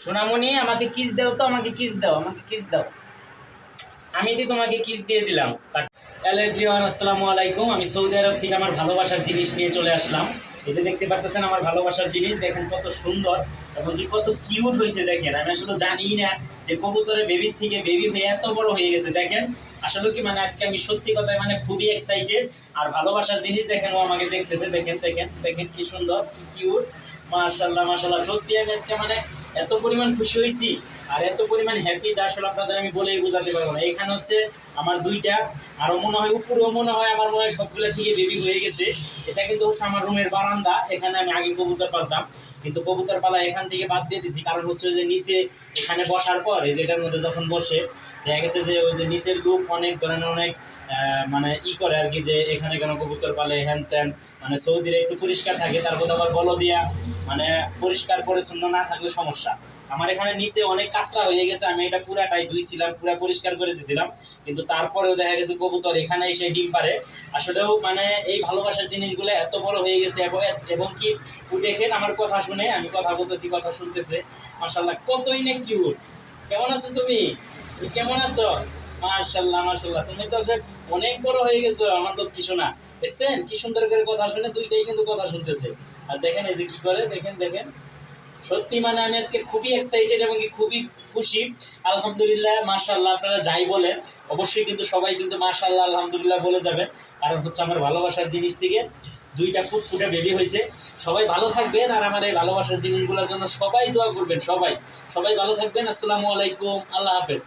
সোনামণি আমাকে কিস দাও তো, আমাকে কিস দাও, আমাকে কিস দাও। আমি তো তোমাকে কিস দিয়ে দিলাম। হ্যালো এভরিওয়ান, আসসালামু আলাইকুম। আমি সৌদি আরব থেকে আমার ভালোবাসার জিনিস নিয়ে চলে আসলাম। এই যে দেখতে পাচ্ছেন আমার ভালোবাসার জিনিস, দেখেন কত সুন্দর এবং কি কত কিউট হয়েছে। দেখেন আমি আসলে জানি না যে কবুতরের বেবির থেকে বেবি হয়ে এত বড় হয়ে গেছে। দেখেন আসলে কি মানে আজকে আমি সত্যি কথায় মানে খুবই এক্সাইটেড। আর ভালোবাসার জিনিস দেখেন, ও আমাকে দেখতেছে। দেখেন দেখেন দেখেন কি সুন্দর, কি কিউট। মাশাআল্লাহ মাশাআল্লাহ, সত্যি আমি আজকে মানে এত পরিমাণ খুশি হয়েছি আর এত পরিমাণ হ্যাপি যা আসলে আপনাদের আমি বলেই বোঝাতে পারবো না। এখানে হচ্ছে আমার দুইটা, আরও মনে হয় উপরেও মনে হয় আমার মনে হয় সবগুলো থেকে বেবি হয়ে গেছে। এটা কিন্তু হচ্ছে আমার রুমের বারান্দা। এখানে আমি আগে কবুতর পালতাম, কিন্তু কবুতর পালা এখান থেকে বাদ দিয়ে দিছি। কারণ হচ্ছে যে নিচে এখানে বসার পর এই যেটার মধ্যে যখন বসে দেখা গেছে যে ওই যে নিচের লুক অনেক ধরনের অনেক মানে করে আর কি, যে এখানে কেন কবুতর পালে হ্যান ত্যান। মানে সৌদির একটু পরিষ্কার থাকে, তারপর আবার বলো দিয়া মানে পরিষ্কার পরিচ্ছন্ন না থাকলে সমস্যা। আমার এখানে নিচে অনেক কাঁচরা হয়ে গেছে, আমি এটা পুরাটাই ধুইছিলাম, পুরা পরিষ্কার করে দিয়েছিলাম, কিন্তু তারপরেও দেখা গেছে কবুতর এখানে এসে ডিম পারে। আসলেও মানে এই ভালোবাসার জিনিসগুলো এত বড় হয়ে গেছে এবং কি ও দেখেন আমার কথা শুনে, আমি কথা বলতেছি কথা শুনতেছে। মাশাআল্লাহ কতই না কিউট। কেমন আছো তুমি? তুমি কেমন আছো? মাশাআল্লাহ মাশাআল্লাহ, তুমি তো অনেক বড় হয়ে গেছো আমার লক্ষ্মী সোনা। দেখছেন কি সুন্দর করে কথা শুনে, দুইটাই কিন্তু কথা শুনতেছে। আর দেখেন এই যে কি করে, দেখেন দেখেন। সত্যি মানে আমি আজকে খুবই এক্সাইটেড এবং কি খুবই খুশি। আলহামদুলিল্লাহ মাশাআল্লাহ, আপনারা যাই বলেন অবশ্যই কিন্তু সবাই কিন্তু মাশাআল্লাহ আলহামদুলিল্লাহ বলে যাবেন। কারণ হচ্ছে আমার ভালোবাসার জিনিস থেকে দুইটা ফুটফুটে বেবি হয়েছে। সবাই ভালো থাকবেন আর আমার এই ভালোবাসার জিনিসগুলোর জন্য সবাই দোয়া করবেন। সবাই সবাই ভালো থাকবেন। আসসালামু আলাইকুম, আল্লাহ হাফেজ।